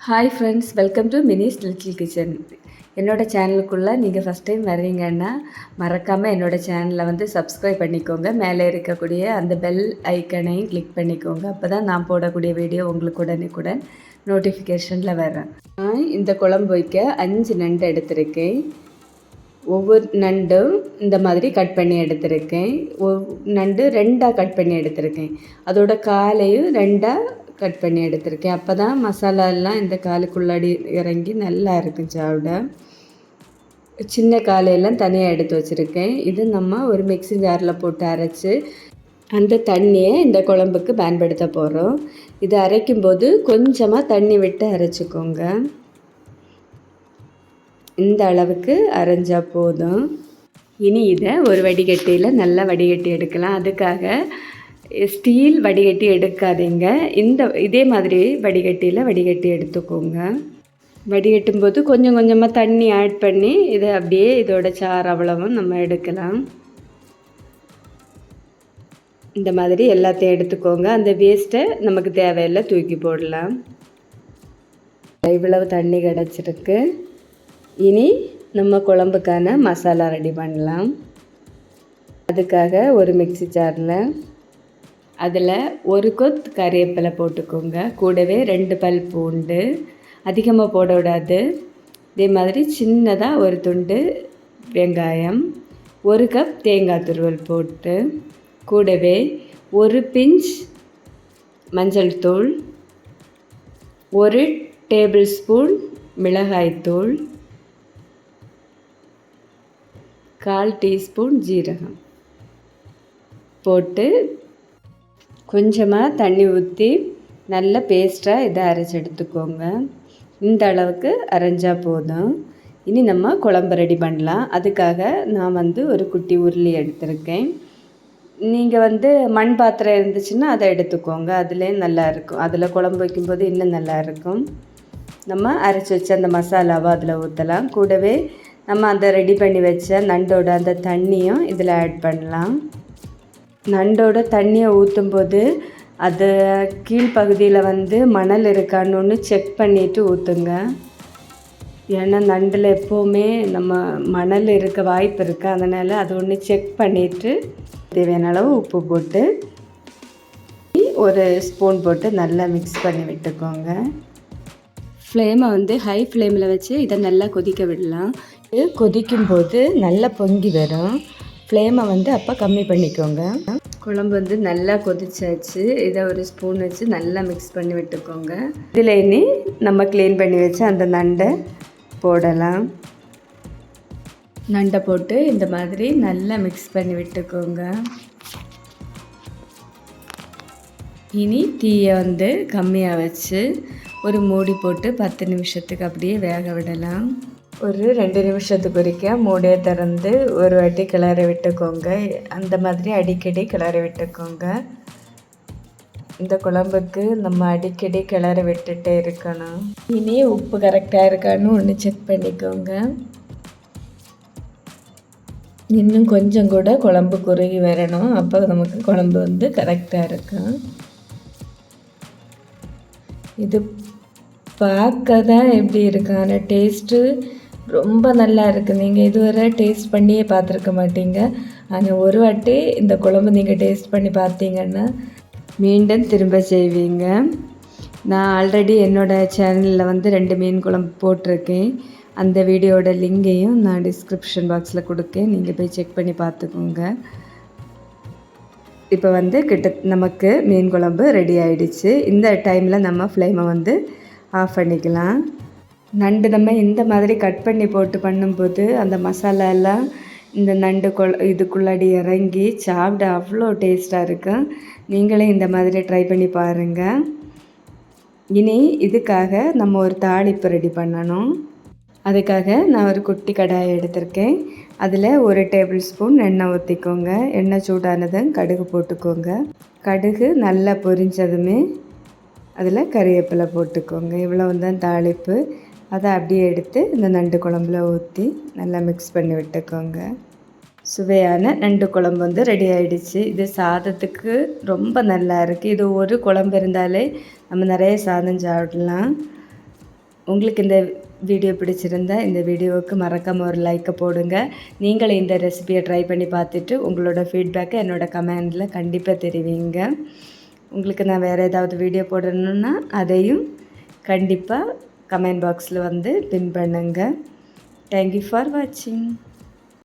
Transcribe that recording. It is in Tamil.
Hi friends, welcome to minislittlekitchen. என்னோட சேனலுக்குள்ளே நீங்கள் ஃபஸ்ட் டைம் வர்றீங்கன்னா மறக்காமல் என்னோடய சேனலை வந்து சப்ஸ்கிரைப் பண்ணிக்கோங்க. மேலே இருக்கக்கூடிய அந்த பெல் ஐக்கனையும் கிளிக் பண்ணிக்கோங்க. அப்போ தான் நான் போடக்கூடிய வீடியோ உங்களுக்கு உடனுக்குடன் நோட்டிஃபிகேஷனில் வரேன். நான் இந்த குழம்பு வைக்க 5 நண்டு எடுத்திருக்கேன். ஒவ்வொரு நண்டும் இந்த மாதிரி கட் பண்ணி எடுத்திருக்கேன். நண்டு 2ஆக கட் பண்ணி எடுத்திருக்கேன். அதோட காலையும் 2ஆக கட் பண்ணி எடுத்திருக்கேன். அப்போ தான் மசாலாலாம் இந்த காலுக்குள்ளாடி இறங்கி நல்லா இருக்கும் சாப்பிட. சின்ன காலையெல்லாம் தனியாக எடுத்து வச்சுருக்கேன். இது நம்ம ஒரு மிக்ஸி ஜாரில் போட்டு அரைச்சி அந்த தண்ணியை இந்த குழம்புக்கு பயன்படுத்த போகிறோம். இது அரைக்கும்போது கொஞ்சமாக தண்ணி விட்டு அரைச்சிக்கோங்க. இந்த அளவுக்கு அரைஞ்சால் போதும். இனி இதை ஒரு வடிகட்டியில் நல்லா வடிகட்டி எடுக்கலாம். அதுக்காக ஸ்டீல் வடிகட்டி எடுக்காதீங்க. இதே மாதிரி வடிகட்டியில் வடிகட்டி எடுத்துக்கோங்க. வடிகட்டும் போது கொஞ்சம் கொஞ்சமாக தண்ணி ஆட் பண்ணி இதை அப்படியே இதோட சாறு அவ்வளவும் நம்ம எடுக்கலாம். இந்த மாதிரி எல்லாத்தையும் எடுத்துக்கோங்க. அந்த வேஸ்ட்டை நமக்கு தேவையில்லை தூக்கி போடலாம். இவ்வளவு தண்ணி கிடச்சிருக்கு. இனி நம்ம குழம்புக்கான மசாலா ரெடி பண்ணலாம். அதுக்காக ஒரு மிக்ஸி ஜாரில் அதில் ஒரு கொத்து கறிவேப்பிலை போட்டுக்கோங்க. கூடவே 2 பல் பூண்டு, அதிகமாக போட விடாது. இதே மாதிரி சின்னதாக ஒரு துண்டு வெங்காயம், 1 கப் தேங்காய் துருவல் போட்டு, கூடவே 1 பிஞ்ச் மஞ்சள் தூள், 1 டேபிள் ஸ்பூன் மிளகாய்த்தூள், 1/4 டீஸ்பூன் ஜீரகம் போட்டு கொஞ்சமாக தண்ணி ஊற்றி நல்ல பேஸ்ட்டாக இதை அரைச்சி எடுத்துக்கோங்க. இந்த அளவுக்கு அரைஞ்சால் போதும். இனி நம்ம குழம்பு ரெடி பண்ணலாம். அதுக்காக நான் வந்து ஒரு குட்டி உருளி எடுத்திருக்கேன். நீங்கள் வந்து மண் பாத்திரம் இருந்துச்சுன்னா அதை எடுத்துக்கோங்க. அதிலே நல்லாயிருக்கும். அதில் குழம்பு வைக்கும்போது இன்னும் நல்லாயிருக்கும். நம்ம அரைச்சி வச்ச அந்த மசாலாவை அதில் ஊற்றலாம். கூடவே நம்ம அந்த ரெடி பண்ணி வச்ச நண்டோட அந்த தண்ணியும் இதில் ஆட் பண்ணலாம். நண்டோட தண்ணியை ஊற்றும்போது அது கீழ்ப்பகுதியில் வந்து மணல் இருக்கான்னு செக் பண்ணிவிட்டு ஊற்றுங்க. ஏன்னா நண்டில் எப்போவுமே நம்ம மணல் இருக்க வாய்ப்பு இருக்குது. அதனால் அது ஒன்று செக் பண்ணிவிட்டு தேவையான அளவு உப்பு போட்டு 1 ஸ்பூன் போட்டு நல்லா மிக்ஸ் பண்ணி விட்டுக்கோங்க. ஃப்ளேமை வந்து ஹை ஃப்ளேமில் வச்சு இதை நல்லா கொதிக்க விடலாம். கொதிக்கும்போது நல்லா பொங்கி வரும். ஃப்ளேமை வந்து அப்போ கம்மி பண்ணிக்கோங்க. குழம்பு வந்து நல்லா கொதிச்சாச்சு. இதை ஒரு ஸ்பூன் வச்சு நல்லா மிக்ஸ் பண்ணி விட்டுக்கோங்க. இதில் இனி நம்ம க்ளீன் பண்ணி வச்சு அந்த நண்டை போடலாம். நண்டை போட்டு இந்த மாதிரி நல்லா மிக்ஸ் பண்ணி விட்டுக்கோங்க. இனி தீயை வந்து கம்மியாக வச்சு ஒரு மூடி போட்டு 10 நிமிஷத்துக்கு அப்படியே வேக விடலாம். ஒரு 2 நிமிஷத்துக்கு ஒருக்க மூடியை திறந்து ஒரு வாட்டி கிளறி விட்டுக்கோங்க. அந்த மாதிரி அடிக்கடி கிளறி விட்டுக்கோங்க. இந்த குழம்புக்கு நம்ம அடிக்கடி கிளறி விட்டுட்டே இருக்கணும். இனி உப்பு கரெக்டாக இருக்கான்னு ஒன்று செக் பண்ணிக்கோங்க. இன்னும் கொஞ்சம் கூட குழம்பு குறுகி வரணும். அப்போ நமக்கு குழம்பு வந்து கரெக்டாக இருக்கும். இது பார்க்க தான் எப்படி இருக்கு, ஆனால் டேஸ்ட்டு ரொம்ப நல்லா இருக்குது. நீங்கள் இதுவரை டேஸ்ட் பண்ணியே பார்த்துருக்க மாட்டீங்க. ஆனால் ஒரு வாட்டி இந்த குழம்பு நீங்கள் டேஸ்ட் பண்ணி பார்த்தீங்கன்னா மீண்டும் திரும்ப செய்வீங்க. நான் ஆல்ரெடி என்னோடய சேனலில் வந்து 2 மீன் குழம்பு போட்டிருக்கேன். அந்த வீடியோட லிங்கையும் நான் டிஸ்கிரிப்ஷன் பாக்ஸில் கொடுக்கேன். நீங்கள் போய் செக் பண்ணி பார்த்துக்கோங்க. இப்போ வந்து நமக்கு மீன் குழம்பு ரெடி ஆகிடுச்சு. இந்த டைமில் நம்ம ஃப்ளேமை வந்து ஆஃப் பண்ணிக்கலாம். நண்டு நம்ம இந்த மாதிரி கட் பண்ணி போட்டு பண்ணும்போது அந்த மசாலா எல்லாம் இந்த நண்டு இதுக்குள்ளாடி இறங்கி சாப்பிட அவ்வளோ டேஸ்ட்டாக இருக்கும். நீங்களே இந்த மாதிரி ட்ரை பண்ணி பாருங்கள். இனி இதுக்காக நம்ம ஒரு தாளிப்பு ரெடி பண்ணணும். அதுக்காக நான் ஒரு குட்டி கடாயை எடுத்திருக்கேன். அதில் 1 டேபிள் ஸ்பூன் எண்ணெய் ஊற்றிக்கோங்க. எண்ணெய் சூடானதும் கடுகு போட்டுக்கோங்க. கடுகு நல்லா பொரிஞ்சதுமே அதில் கறிவேப்பிலை போட்டுக்கோங்க. இவ்வளவு தான் தாளிப்பு. அதை அப்படியே எடுத்து இந்த நண்டு குழம்புல ஊற்றி நல்லா மிக்ஸ் பண்ணி விட்டுக்கோங்க. சுவையான நண்டு குழம்பு வந்து ரெடி ஆகிடுச்சு. இது சாதத்துக்கு ரொம்ப நல்லா இருக்குது. இது ஒரு குழம்பு இருந்தாலே நம்ம நிறைய சாதம் சாப்பிடலாம். உங்களுக்கு இந்த வீடியோ பிடிச்சிருந்தா இந்த வீடியோவுக்கு மறக்காமல் ஒரு லைக்கை போடுங்க. நீங்களும் இந்த ரெசிபியை ட்ரை பண்ணி பார்த்துட்டு உங்களோட ஃபீட்பேக்கை என்னோடய கமெண்டில் கண்டிப்பாக தெரிவிங்க. உங்களுக்கு நான் வேறு ஏதாவது வீடியோ போடணுன்னா அதையும் கண்டிப்பாக கமெண்ட் பாக்ஸில் வந்து பின் பண்ணுங்க. தேங்க்யூ ஃபார் வாட்சிங்.